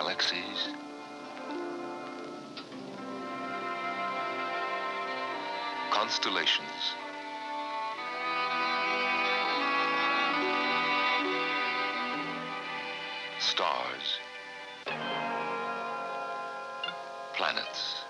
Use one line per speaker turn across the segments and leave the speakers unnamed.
galaxies, constellations, stars, planets.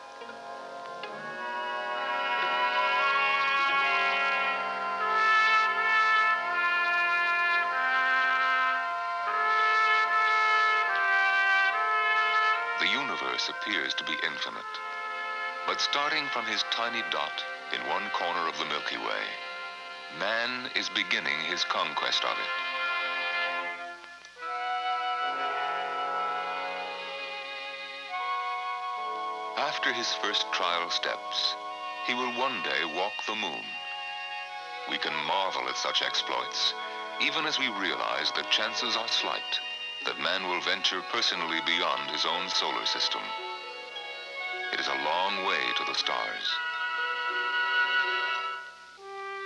The universe appears to be infinite, but starting from his tiny dot in one corner of the Milky Way, man is beginning his conquest of it. After his first trial steps, he will one day walk the moon. We can marvel at such exploits, even as we realize that chances are slight that man will venture personally beyond his own solar system. It is a long way to the stars.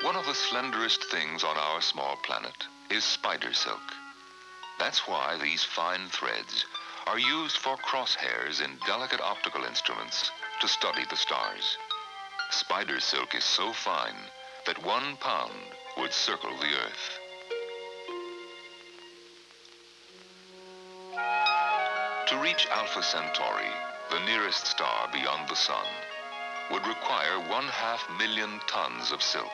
One of the slenderest things on our small planet is spider silk. That's why these fine threads are used for crosshairs in delicate optical instruments to study the stars. Spider silk is so fine that 1 pound would circle the Earth. To reach Alpha Centauri, the nearest star beyond the Sun, would require 500,000 tons of silk,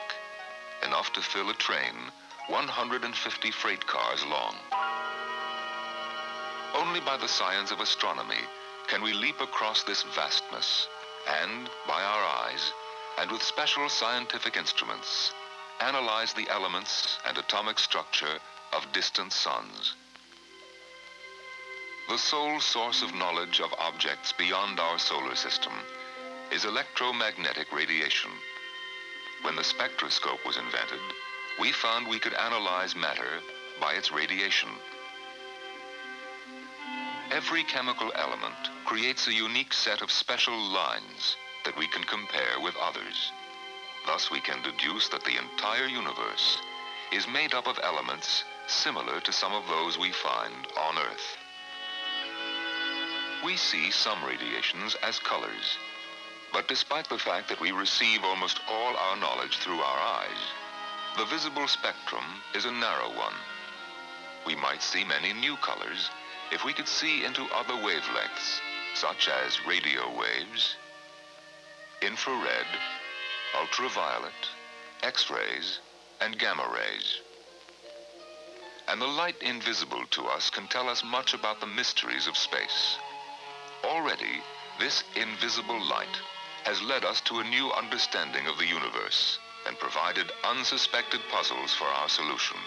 enough to fill a train 150 freight cars long. Only by the science of astronomy can we leap across this vastness and, by our eyes, and with special scientific instruments, analyze the elements and atomic structure of distant suns. The sole source of knowledge of objects beyond our solar system is electromagnetic radiation. When the spectroscope was invented, we found we could analyze matter by its radiation. Every chemical element creates a unique set of special lines that we can compare with others. Thus we can deduce that the entire universe is made up of elements similar to some of those we find on Earth. We see some radiations as colors, but despite the fact that we receive almost all our knowledge through our eyes, the visible spectrum is a narrow one. We might see many new colors if we could see into other wavelengths, such as radio waves, infrared, ultraviolet, X-rays, and gamma rays. And the light invisible to us can tell us much about the mysteries of space. Already, this invisible light has led us to a new understanding of the universe and provided unsuspected puzzles for our solution.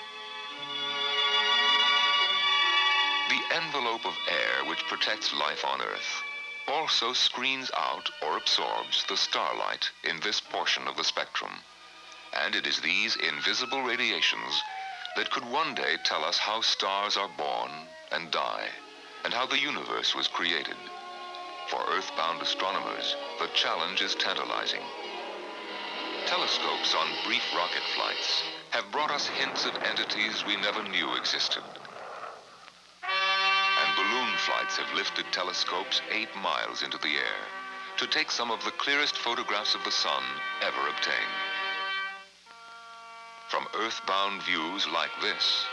The envelope of air which protects life on Earth also screens out or absorbs the starlight in this portion of the spectrum. And it is these invisible radiations that could one day tell us how stars are born and die, and how the universe was created. For Earth-bound astronomers, the challenge is tantalizing. Telescopes on brief rocket flights have brought us hints of entities we never knew existed. And balloon flights have lifted telescopes 8 miles into the air to take some of the clearest photographs of the sun ever obtained. From Earth-bound views like this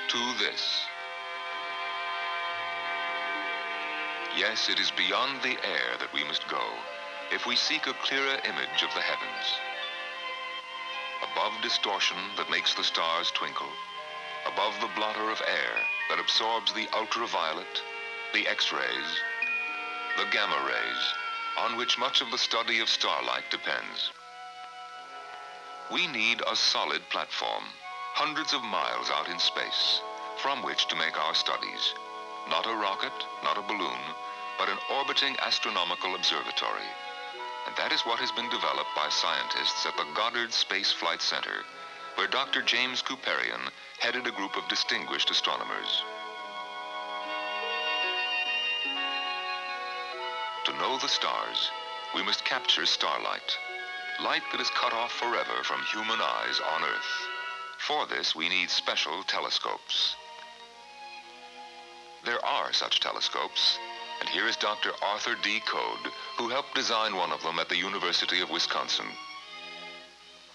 to this. Yes, it is beyond the air that we must go if we seek a clearer image of the heavens. Above distortion that makes the stars twinkle, above the blotter of air that absorbs the ultraviolet, the X-rays, the gamma rays, on which much of the study of starlight depends. We need a solid platform, hundreds of miles out in space, from which to make our studies. Not a rocket, not a balloon, but an orbiting astronomical observatory. And that is what has been developed by scientists at the Goddard Space Flight Center, where Dr. James Kuparian headed a group of distinguished astronomers. To know the stars, we must capture starlight, light that is cut off forever from human eyes on Earth. For this, we need special telescopes. There are such telescopes, and here is Dr. Arthur D. Code, who helped design one of them at the University of Wisconsin.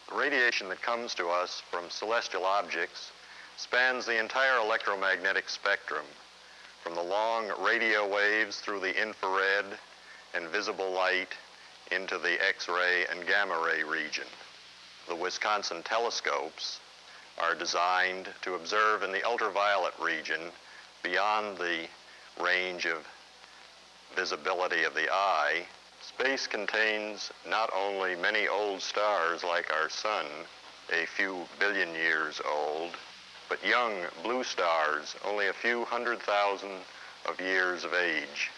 The radiation that comes to us from celestial objects spans the entire electromagnetic spectrum, from the long radio waves through the infrared and visible light into the X-ray and gamma ray region. The Wisconsin telescopes are designed to observe in the ultraviolet region beyond the range of visibility of the eye. Space contains not only many old stars like our sun, a few billion years old, but young blue stars, only a few 100,000 of years of age.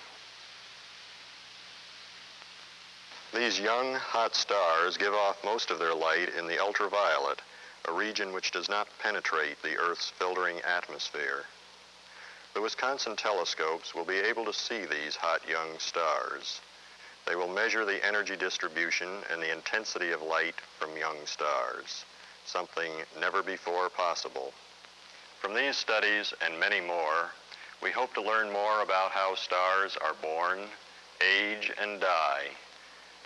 These young, hot stars give off most of their light in the ultraviolet, a region which does not penetrate the Earth's filtering atmosphere. The Wisconsin telescopes will be able to see these hot young stars. They will measure the energy distribution and the intensity of light from young stars, something never before possible. From these studies and many more, we hope to learn more about how stars are born, age, and die,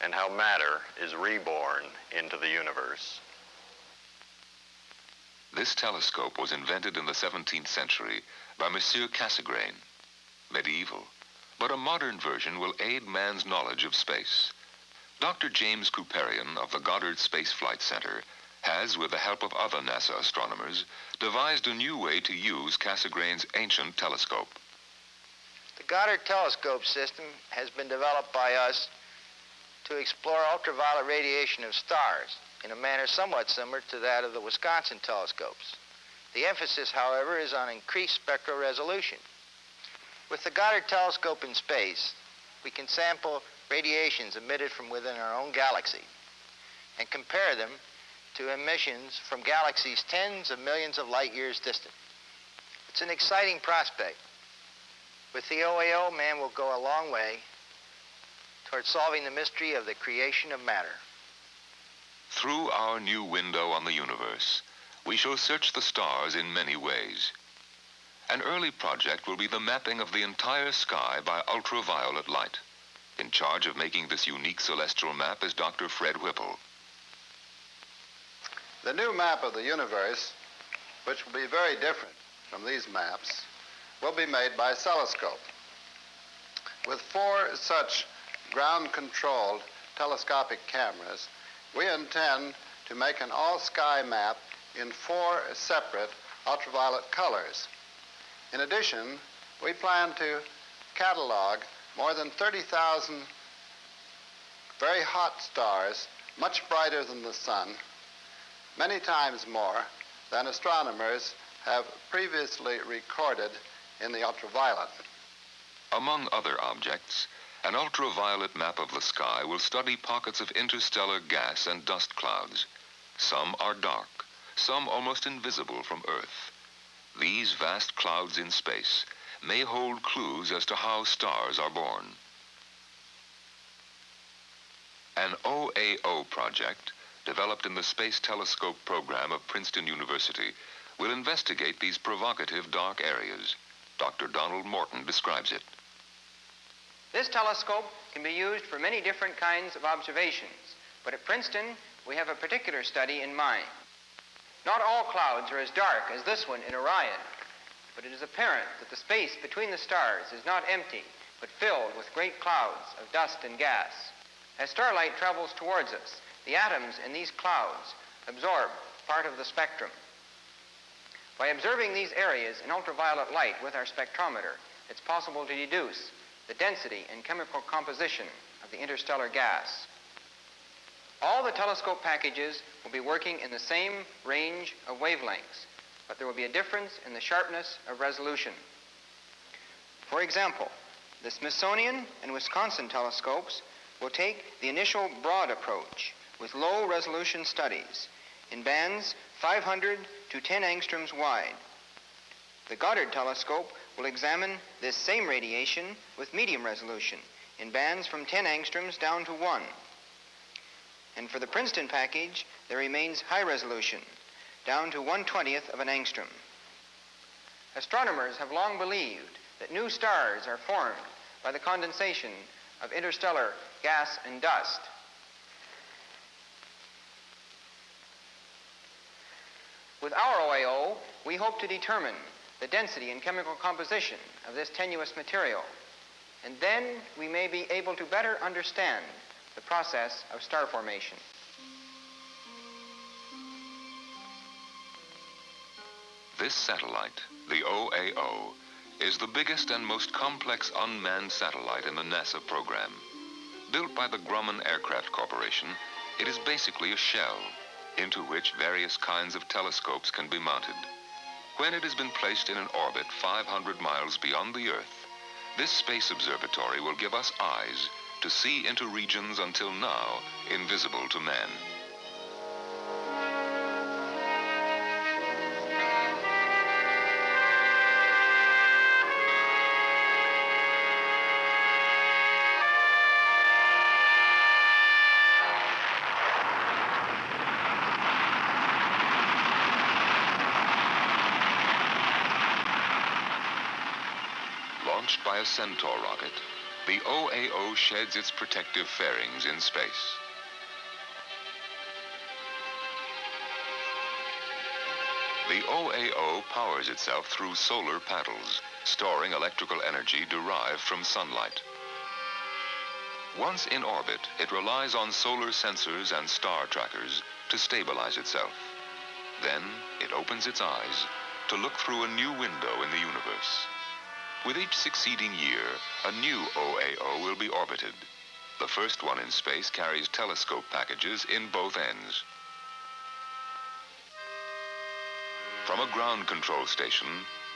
and how matter is reborn into the universe.
This telescope was invented in the 17th century by Monsieur Cassegrain. Medieval, but a modern version will aid man's knowledge of space. Dr. James Kuparian of the Goddard Space Flight Center has, with the help of other NASA astronomers, devised a new way to use Cassegrain's ancient telescope.
The Goddard telescope system has been developed by us to explore ultraviolet radiation of stars in a manner somewhat similar to that of the Wisconsin telescopes. The emphasis, however, is on increased spectral resolution. With the Goddard telescope in space, we can sample radiations emitted from within our own galaxy and compare them to emissions from galaxies tens of millions of light years distant. It's an exciting prospect. With the OAO, man will go a long way toward solving the mystery of the creation of matter.
Through our new window on the universe, we shall search the stars in many ways. An early project will be the mapping of the entire sky by ultraviolet light. In charge of making this unique celestial map is Dr. Fred Whipple.
The new map of the universe, which will be very different from these maps, will be made by telescope. With 4 such ground-controlled telescopic cameras, we intend to make an all-sky map in 4 separate ultraviolet colors. In addition, we plan to catalog more than 30,000 very hot stars, much brighter than the sun, many times more than astronomers have previously recorded in the ultraviolet.
Among other objects, an ultraviolet map of the sky will study pockets of interstellar gas and dust clouds. Some are dark, some almost invisible from Earth. These vast clouds in space may hold clues as to how stars are born. An OAO project, developed in the Space Telescope program of Princeton University, will investigate these provocative dark areas. Dr. Donald Morton describes it.
This telescope can be used for many different kinds of observations, but at Princeton, we have a particular study in mind. Not all clouds are as dark as this one in Orion, but it is apparent that the space between the stars is not empty, but filled with great clouds of dust and gas. As starlight travels towards us, the atoms in these clouds absorb part of the spectrum. By observing these areas in ultraviolet light with our spectrometer, it's possible to deduce the density and chemical composition of the interstellar gas. All the telescope packages will be working in the same range of wavelengths, but there will be a difference in the sharpness of resolution. For example, the Smithsonian and Wisconsin telescopes will take the initial broad approach with low resolution studies in bands 500 to 10 angstroms wide. The Goddard telescope will examine this same radiation with medium resolution in bands from 10 angstroms down to 1. And for the Princeton package, there remains high resolution, down to 1/20th of an angstrom. Astronomers have long believed that new stars are formed by the condensation of interstellar gas and dust. With our OAO, we hope to determine the density and chemical composition of this tenuous material, and then we may be able to better understand the process of star formation.
This satellite, the OAO, is the biggest and most complex unmanned satellite in the NASA program. Built by the Grumman Aircraft Corporation, it is basically a shell into which various kinds of telescopes can be mounted. When it has been placed in an orbit 500 miles beyond the Earth, this space observatory will give us eyes to see into regions until now invisible to man. Launched by a Centaur rocket, the OAO sheds its protective fairings in space. The OAO powers itself through solar panels, storing electrical energy derived from sunlight. Once in orbit, it relies on solar sensors and star trackers to stabilize itself. Then it opens its eyes to look through a new window in the universe. With each succeeding year, a new OAO will be orbited. The first one in space carries telescope packages in both ends. From a ground control station,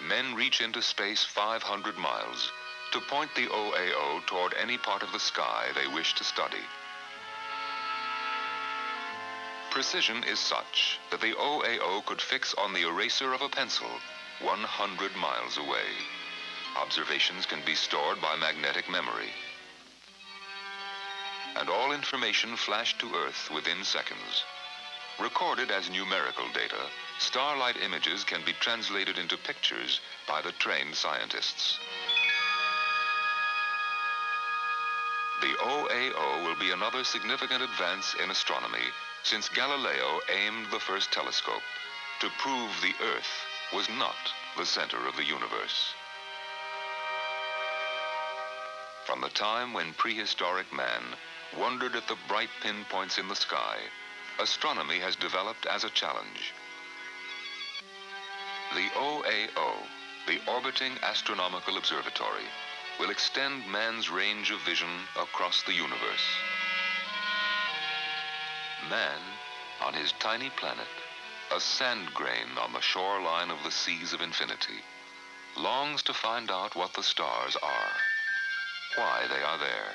men reach into space 500 miles to point the OAO toward any part of the sky they wish to study. Precision is such that the OAO could fix on the eraser of a pencil 100 miles away. Observations can be stored by magnetic memory, and all information flashed to Earth within seconds. Recorded as numerical data, starlight images can be translated into pictures by the trained scientists. The OAO will be another significant advance in astronomy since Galileo aimed the first telescope to prove the Earth was not the center of the universe. From the time when prehistoric man wondered at the bright pinpoints in the sky, astronomy has developed as a challenge. The OAO, the Orbiting Astronomical Observatory, will extend man's range of vision across the universe. Man, on his tiny planet, a sand grain on the shoreline of the seas of infinity, longs to find out what the stars are, why they are there,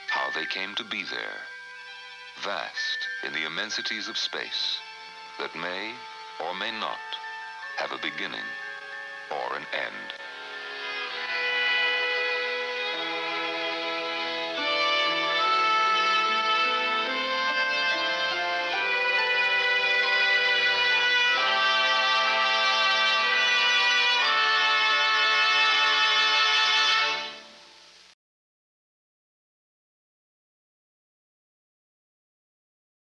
how they came to be there, vast in the immensities of space that may or may not have a beginning or an end.